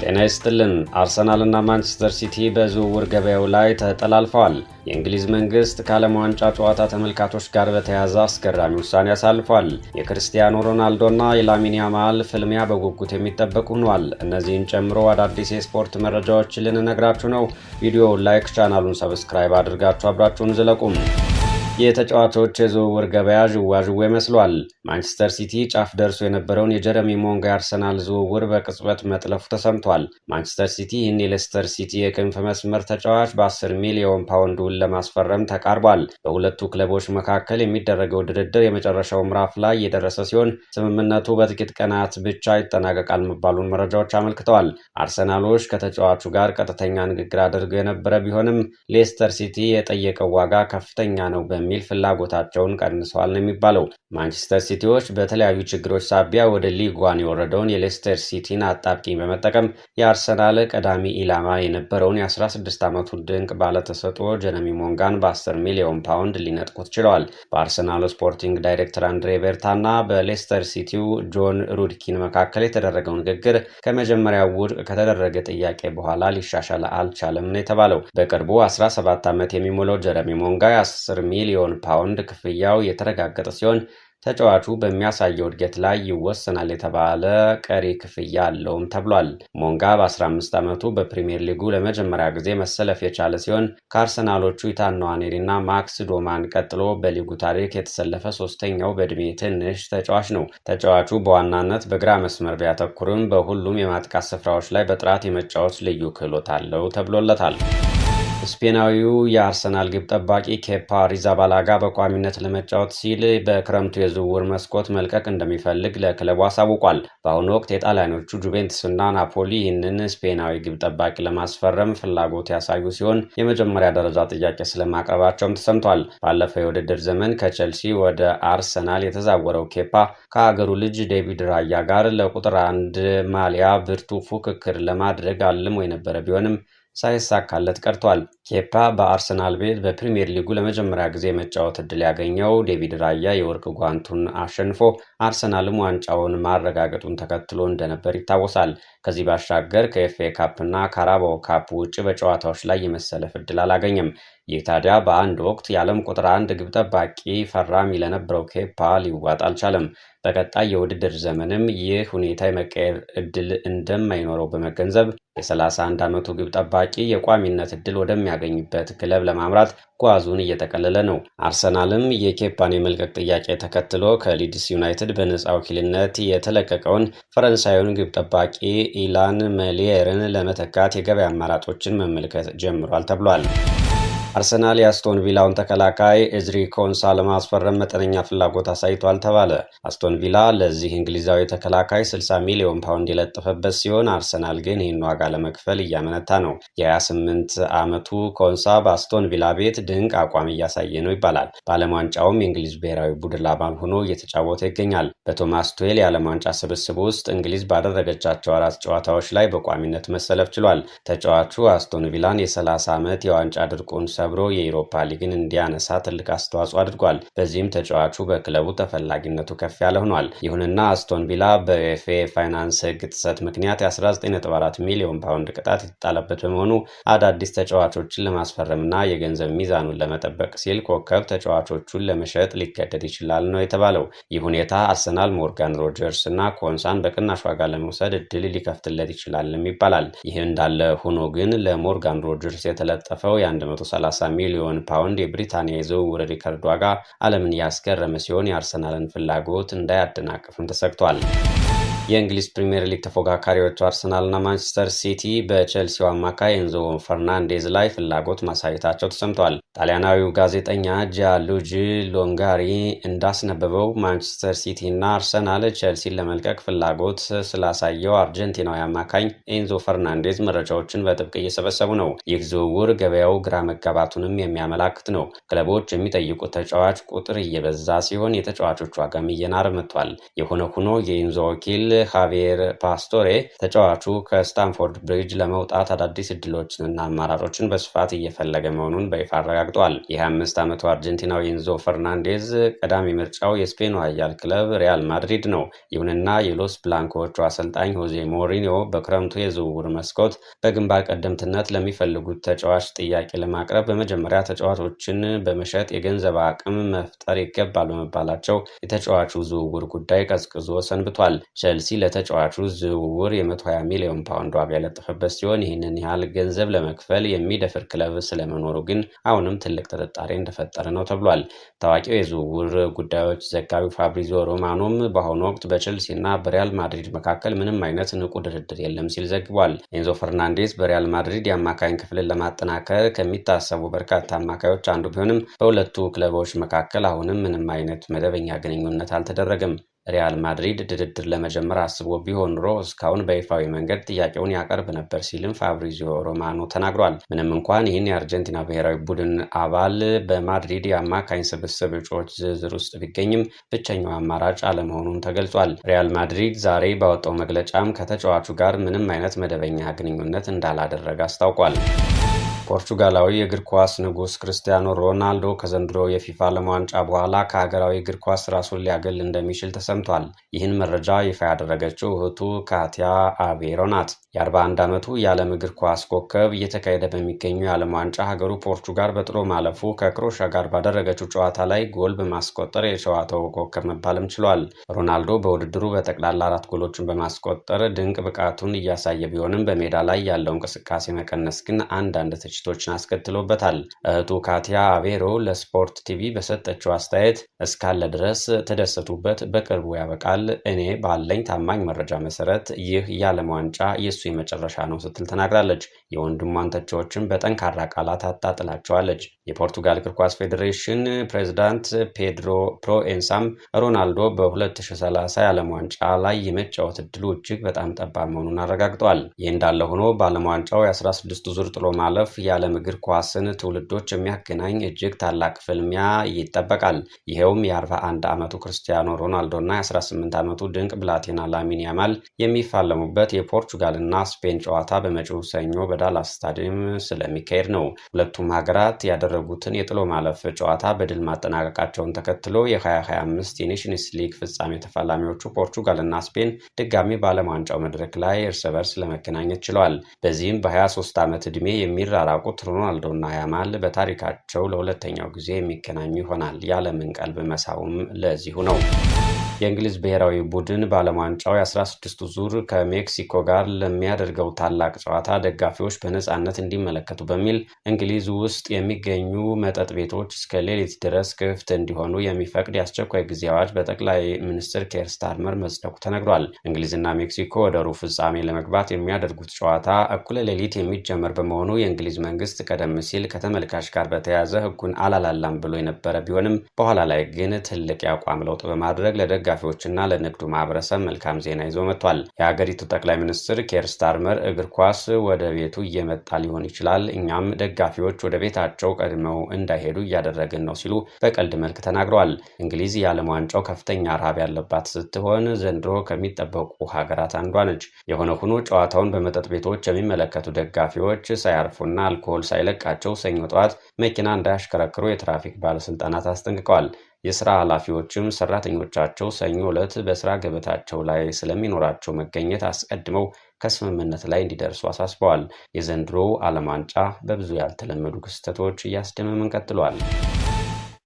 ጤና ይስጥልን። አርሰናልና ማንቸስተር ሲቲ በዝውውር ገበያው ላይ ተጠላልፈዋል። የእንግሊዝ መንግስት ከዓለም ዋንጫ ጨዋታ ተመልካቾች ጋር በተያያዘ አስገራሚ ውሳኔ አሳልፏል። የክርስቲያኖ ሮናልዶና የላሚን ያማል ፍልሚያ በጉጉት የሚጠበቅ ሆኗል። እነዚህን ጨምሮ አዳዲስ የስፖርት መረጃዎችን ልንነግራችሁ ነው። ቪዲዮውን ላይክ፣ ቻናሉን ሰብስክራይብ አድርጋችሁ አብራችሁን ዝለቁም። የተጫዋቾች የዝውውር ገበያ ዥዋዥዌ መስሏል። ማንቸስተር ሲቲ ጫፍ ደርሶ የነበረውን የጀረሚ ሞንጋ የአርሰናል ዝውውር በቅጽበት መጥለፉ ተሰምቷል። ማንቸስተር ሲቲ ይህን የሌስተር ሲቲ የክንፍ መስመር ተጫዋች በ10 ሚሊዮን ፓውንድ ውል ለማስፈረም ተቃርቧል። በሁለቱ ክለቦች መካከል የሚደረገው ድርድር የመጨረሻው ምዕራፍ ላይ የደረሰ ሲሆን ስምምነቱ በጥቂት ቀናት ብቻ ይጠናቀቃል መባሉን መረጃዎች አመልክተዋል። አርሰናሎች ከተጫዋቹ ጋር ቀጥተኛ ንግግር አድርገው የነበረ ቢሆንም ሌስተር ሲቲ የጠየቀው ዋጋ ከፍተኛ ነው በሚል ፍላጎታቸውን ቀንሰዋል ነው የሚባለው። ማንቸስተር ሲቲዎች በተለያዩ ችግሮች ሳቢያ ወደ ሊግ ዋን የወረደውን የሌስተር ሲቲን አጣብቂኝ በመጠቀም የአርሰናል ቀዳሚ ኢላማ የነበረውን የ16 ዓመቱን ድንቅ ባለተሰጥኦ ጀረሚ ሞንጋን በ10 ሚሊዮን ፓውንድ ሊነጥቁት ችለዋል። በአርሰናሉ ስፖርቲንግ ዳይሬክተር አንድሬ ቤርታና በሌስተር ሲቲው ጆን ሩድኪን መካከል የተደረገው ንግግር ከመጀመሪያው ውድቅ ከተደረገ ጥያቄ በኋላ ሊሻሻል አልቻለም ነው የተባለው። በቅርቡ 17 ዓመት የሚሞላው ጀረሚ ሞንጋ የ10 ሚሊዮን ፓውንድ ክፍያው የተረጋገጠ ሲሆን ተጫዋቹ በሚያሳየው እድገት ላይ ይወሰናል የተባለ ቀሪ ክፍያ አለውም ተብሏል። ሞንጋ በ15 ዓመቱ በፕሪሚየር ሊጉ ለመጀመሪያ ጊዜ መሰለፍ የቻለ ሲሆን ከአርሰናሎቹ ኢታን ንዋኔሪና ማክስ ዶማን ቀጥሎ በሊጉ ታሪክ የተሰለፈ ሶስተኛው በዕድሜ ትንሽ ተጫዋች ነው። ተጫዋቹ በዋናነት በግራ መስመር ቢያተኩርም በሁሉም የማጥቃት ስፍራዎች ላይ በጥራት የመጫወት ልዩ ክህሎት አለው ተብሎለታል። ስፔናዊው የአርሰናል ግብ ጠባቂ ኬፓ አሪዛባላጋ በቋሚነት ለመጫወት ሲል በክረምቱ የዝውውር መስኮት መልቀቅ እንደሚፈልግ ለክለቡ አሳውቋል። በአሁኑ ወቅት የጣሊያኖቹ ጁቬንትስና ናፖሊ ይህንን ስፔናዊ ግብ ጠባቂ ለማስፈረም ፍላጎት ያሳዩ ሲሆን የመጀመሪያ ደረጃ ጥያቄ ስለማቅረባቸውም ተሰምቷል። ባለፈው የውድድር ዘመን ከቼልሲ ወደ አርሰናል የተዛወረው ኬፓ ከሀገሩ ልጅ ዴቪድ ራያ ጋር ለቁጥር 1 ማሊያ ብርቱ ፉክክር ለማድረግ አልሞ የነበረ ቢሆንም ሳይሳካለት ቀርቷል። ኬፓ በአርሰናል ቤት በፕሪሚየር ሊጉ ለመጀመሪያ ጊዜ መጫወት እድል ያገኘው ዴቪድ ራያ የወርቅ ጓንቱን አሸንፎ አርሰናልም ዋንጫውን ማረጋገጡን ተከትሎ እንደነበር ይታወሳል። ከዚህ ባሻገር ከኤፍኤ ካፕ እና ካራባኦ ካፕ ውጭ በጨዋታዎች ላይ የመሰለፍ እድል አላገኘም። ይህ ታዲያ በአንድ ወቅት የዓለም ቁጥር 1 ግብ ጠባቂ ፈራሚ ለነበረው ኬፓ ሊዋጥ አልቻለም። በቀጣይ የውድድር ዘመንም ይህ ሁኔታ የመቀየር እድል እንደማይኖረው በመገንዘብ የ31 ዓመቱ ግብ ጠባቂ የቋሚነት እድል ወደሚያገኝበት ክለብ ለማምራት ጓዙን እየጠቀለለ ነው። አርሰናልም የኬፓን የመልቀቅ ጥያቄ ተከትሎ ከሊድስ ዩናይትድ በነፃ ወኪልነት የተለቀቀውን ፈረንሳዩን ግብ ጠባቂ ኢላን መሊየርን ለመተካት የገበያ አማራጮችን መመልከት ጀምሯል ተብሏል። አርሰናል የአስቶን ቪላውን ተከላካይ ኤዝሪ ኮንሳ ለማስፈረም መጠነኛ ፍላጎት አሳይቷል ተባለ። አስቶን ቪላ ለዚህ እንግሊዛዊ ተከላካይ 60 ሚሊዮን ፓውንድ የለጠፈበት ሲሆን አርሰናል ግን ይህን ዋጋ ለመክፈል እያመነታ ነው። የ28 ዓመቱ ኮንሳ በአስቶን ቪላ ቤት ድንቅ አቋም እያሳየ ነው ይባላል። በዓለም ዋንጫውም የእንግሊዝ ብሔራዊ ቡድን አባል ሆኖ እየተጫወተ ይገኛል። በቶማስ ቱዌል የዓለም ዋንጫ ስብስብ ውስጥ እንግሊዝ ባደረገቻቸው 4 ጨዋታዎች ላይ በቋሚነት መሰለፍ ችሏል። ተጫዋቹ አስቶን ቪላን የ30 ዓመት የዋንጫ ድርቁን ሰብሮ የዩሮፓ ሊግን እንዲያነሳ ትልቅ አስተዋጽኦ አድርጓል። በዚህም ተጫዋቹ በክለቡ ተፈላጊነቱ ከፍ ያለ ሆኗል። ይሁንና አስቶን ቪላ በኤፍኤ ፋይናንስ ሕግ ጥሰት ምክንያት የ19.4 ሚሊዮን ፓውንድ ቅጣት የተጣለበት በመሆኑ አዳዲስ ተጫዋቾችን ለማስፈረምና የገንዘብ ሚዛኑን ለመጠበቅ ሲል ኮከብ ተጫዋቾቹን ለመሸጥ ሊገደድ ይችላል ነው የተባለው። ይህ ሁኔታ አርሰናል ሞርጋን ሮጀርስ እና ኮንሳን በቅናሽ ዋጋ ለመውሰድ እድል ሊከፍትለት ይችላልም ይባላል። ይህ እንዳለ ሆኖ ግን ለሞርጋን ሮጀርስ የተለጠፈው የ130 ሚሊዮን ፓውንድ የብሪታንያ የዝውውር ሪከርድ ዋጋ ዓለምን ያስገረመ ሲሆን የአርሰናልን ፍላጎት እንዳያደናቅፍም ተሰግቷል። የእንግሊዝ ፕሪሚየር ሊግ ተፎካካሪዎቹ አርሰናልና ማንቸስተር ሲቲ በቼልሲው አማካይ ኤንዞ ፈርናንዴዝ ላይ ፍላጎት ማሳየታቸው ተሰምቷል። ጣሊያናዊው ጋዜጠኛ ጂያሉጂ ሎንጋሪ እንዳስነበበው ማንቸስተር ሲቲ እና አርሰናል ቼልሲን ለመልቀቅ ፍላጎት ስላሳየው አርጀንቲናዊ አማካኝ ኤንዞ ፈርናንዴዝ መረጃዎችን በጥብቅ እየሰበሰቡ ነው። ይህ ዝውውር ገበያው ግራ መጋባቱንም የሚያመላክት ነው። ክለቦች የሚጠይቁት ተጫዋች ቁጥር እየበዛ ሲሆን የተጫዋቾች ዋጋም እየናረ መጥቷል። የሆነ ሆኖ የኤንዞ ወኪል ሃቪየር ፓስቶሬ ተጫዋቹ ከስታንፎርድ ብሪጅ ለመውጣት አዳዲስ እድሎችንና አማራጮችን በስፋት እየፈለገ መሆኑን በይፋ አረጋግጧል። የ25 ዓመቱ አርጀንቲናዊ ኤንዞ ፈርናንዴዝ ቀዳሚ ምርጫው የስፔኑ ኃያል ክለብ ሪያል ማድሪድ ነው። ይሁንና የሎስ ብላንኮቹ አሰልጣኝ ሆዜ ሞሪኒዮ በክረምቱ የዝውውር መስኮት በግንባር ቀደምትነት ለሚፈልጉት ተጫዋች ጥያቄ ለማቅረብ በመጀመሪያ ተጫዋቾችን በመሸጥ የገንዘብ አቅም መፍጠር ይገባል በመባላቸው የተጫዋቹ ዝውውር ጉዳይ ቀዝቅዞ ሰንብቷል። ቼልሲ ለተጫዋቹ ዝውውር የ120 ሚሊዮን ፓውንድ ዋጋ የለጠፈበት ሲሆን ይህንን ያህል ገንዘብ ለመክፈል የሚደፍር ክለብ ስለመኖሩ ግን አሁንም ትልቅ ጥርጣሬ እንደፈጠረ ነው ተብሏል። ታዋቂው የዝውውር ጉዳዮች ዘጋቢው ፋብሪዚዮ ሮማኖም በአሁኑ ወቅት በቼልሲና በሪያል ማድሪድ መካከል ምንም አይነት ንቁ ድርድር የለም ሲል ዘግቧል። ኤንዞ ፈርናንዴዝ በሪያል ማድሪድ የአማካኝ ክፍልን ለማጠናከር ከሚታሰቡ በርካታ አማካዮች አንዱ ቢሆንም በሁለቱ ክለቦች መካከል አሁንም ምንም አይነት መደበኛ ግንኙነት አልተደረገም። ሪያል ማድሪድ ድርድር ለመጀመር አስቦ ቢሆን ኖሮ እስካሁን በይፋዊ መንገድ ጥያቄውን ያቀርብ ነበር ሲልም ፋብሪዚዮ ሮማኖ ተናግሯል። ምንም እንኳን ይህን የአርጀንቲና ብሔራዊ ቡድን አባል በማድሪድ የአማካኝ ስብስብ እጩዎች ዝርዝር ውስጥ ቢገኝም ብቸኛው አማራጭ አለመሆኑን ተገልጿል። ሪያል ማድሪድ ዛሬ ባወጣው መግለጫም ከተጫዋቹ ጋር ምንም አይነት መደበኛ ግንኙነት እንዳላደረገ አስታውቋል። ፖርቹጋላዊ የእግር ኳስ ንጉስ ክርስቲያኖ ሮናልዶ ከዘንድሮ የፊፋ ዓለም ዋንጫ በኋላ ከሀገራዊ እግር ኳስ ራሱን ሊያገል እንደሚችል ተሰምቷል። ይህን መረጃ ይፋ ያደረገችው እህቱ ካቲያ አቬሮ ናት። የ41 ዓመቱ የዓለም እግር ኳስ ኮከብ እየተካሄደ በሚገኙ የዓለም ዋንጫ ሀገሩ ፖርቹጋል በጥሎ ማለፉ ከክሮሻ ጋር ባደረገችው ጨዋታ ላይ ጎል በማስቆጠር የጨዋታው ኮከብ መባልም ችሏል። ሮናልዶ በውድድሩ በጠቅላላ 4 ጎሎችን በማስቆጠር ድንቅ ብቃቱን እያሳየ ቢሆንም በሜዳ ላይ ያለው እንቅስቃሴ መቀነስ ግን አንዳንድ ትችቶችን አስከትሎበታል። እህቱ ካቲያ አቬሮ ለስፖርት ቲቪ በሰጠችው አስተያየት እስካለ ድረስ ተደሰቱበት፣ በቅርቡ ያበቃል። እኔ ባለኝ ታማኝ መረጃ መሰረት ይህ የዓለም ዋንጫ የሱ የመጨረሻ ነው ስትል ተናግራለች። የወንድሟን ተቺዎችን በጠንካራ ቃላት አጣጥላቸዋለች። የፖርቱጋል እግር ኳስ ፌዴሬሽን ፕሬዝዳንት ፔድሮ ፕሮኤንሳም ሮናልዶ በ2030 የዓለም ዋንጫ ላይ የመጫወት እድሉ እጅግ በጣም ጠባብ መሆኑን አረጋግጧል። ይህ እንዳለ ሆኖ በዓለም ዋንጫው የ16 ዙር ጥሎ ማለፍ የዓለም እግር ኳስን ትውልዶች የሚያገናኝ እጅግ ታላቅ ፍልሚያ ይጠበቃል። ይሄውም የ41 ዓመቱ ክርስቲያኖ ሮናልዶ እና የ18 ዓመቱ ድንቅ ብላቴና ላሚን ያማል የሚፋለሙበት የፖርቹጋልና ስፔን ጨዋታ በመጪው ሰኞ በዳላስ ስታዲየም ስለሚካሄድ ነው። ሁለቱም ሀገራት ያደረጉትን የጥሎ ማለፍ ጨዋታ በድል ማጠናቀቃቸውን ተከትሎ የ2025 የኔሽንስ ሊግ ፍጻሜ ተፋላሚዎቹ ፖርቹጋልና ስፔን ድጋሚ በዓለም ዋንጫው መድረክ ላይ እርስ በርስ ለመገናኘት ችለዋል። በዚህም በ23 ዓመት ዕድሜ የሚራራቁት ሮናልዶና ያማል በታሪካቸው ለሁለተኛው ጊዜ የሚገናኙ ይሆናል። የዓለምን ቀልብ መሳቡም ለዚሁ ነው። የእንግሊዝ ብሔራዊ ቡድን በዓለም ዋንጫው የ16ቱ ዙር ከሜክሲኮ ጋር ለሚያደርገው ታላቅ ጨዋታ ደጋፊዎች በነፃነት እንዲመለከቱ በሚል እንግሊዝ ውስጥ የሚገኙ መጠጥ ቤቶች እስከ ሌሊት ድረስ ክፍት እንዲሆኑ የሚፈቅድ የአስቸኳይ ጊዜ አዋጅ በጠቅላይ ሚኒስትር ኬር ስታርመር መጽደቁ ተነግሯል። እንግሊዝና ሜክሲኮ ወደ ሩብ ፍጻሜ ለመግባት የሚያደርጉት ጨዋታ እኩለ ሌሊት የሚጀመር በመሆኑ የእንግሊዝ መንግስት ቀደም ሲል ከተመልካች ጋር በተያያዘ ሕጉን አላላላም ብሎ የነበረ ቢሆንም በኋላ ላይ ግን ትልቅ የአቋም ለውጥ በማድረግ ለደጋፊዎችና ለንግዱ ማህበረሰብ መልካም ዜና ይዞ መጥቷል። የሀገሪቱ ጠቅላይ ሚኒስትር ኬር ስታርመር እግር ኳስ ወደ ቤቱ እየመጣ ሊሆን ይችላል፣ እኛም ደጋፊዎች ወደ ቤታቸው ቀድመው እንዳይሄዱ እያደረግን ነው ሲሉ በቀልድ መልክ ተናግረዋል። እንግሊዝ የዓለም ዋንጫው ከፍተኛ ረሃብ ያለባት ስትሆን ዘንድሮ ከሚጠበቁ ሀገራት አንዷ ነች። የሆነ ሆኖ ጨዋታውን በመጠጥ ቤቶች የሚመለከቱ ደጋፊዎች ሳያርፉና አልኮሆል ሳይለቃቸው ሰኞ ጠዋት መኪና እንዳያሽከረክሩ የትራፊክ ባለስልጣናት አስጠንቅቀዋል። የስራ ኃላፊዎችም ሰራተኞቻቸው ሰኞ ዕለት በስራ ገበታቸው ላይ ስለሚኖራቸው መገኘት አስቀድመው ከስምምነት ላይ እንዲደርሱ አሳስበዋል። የዘንድሮው ዓለም ዋንጫ በብዙ ያልተለመዱ ክስተቶች እያስደመመን ቀጥሏል።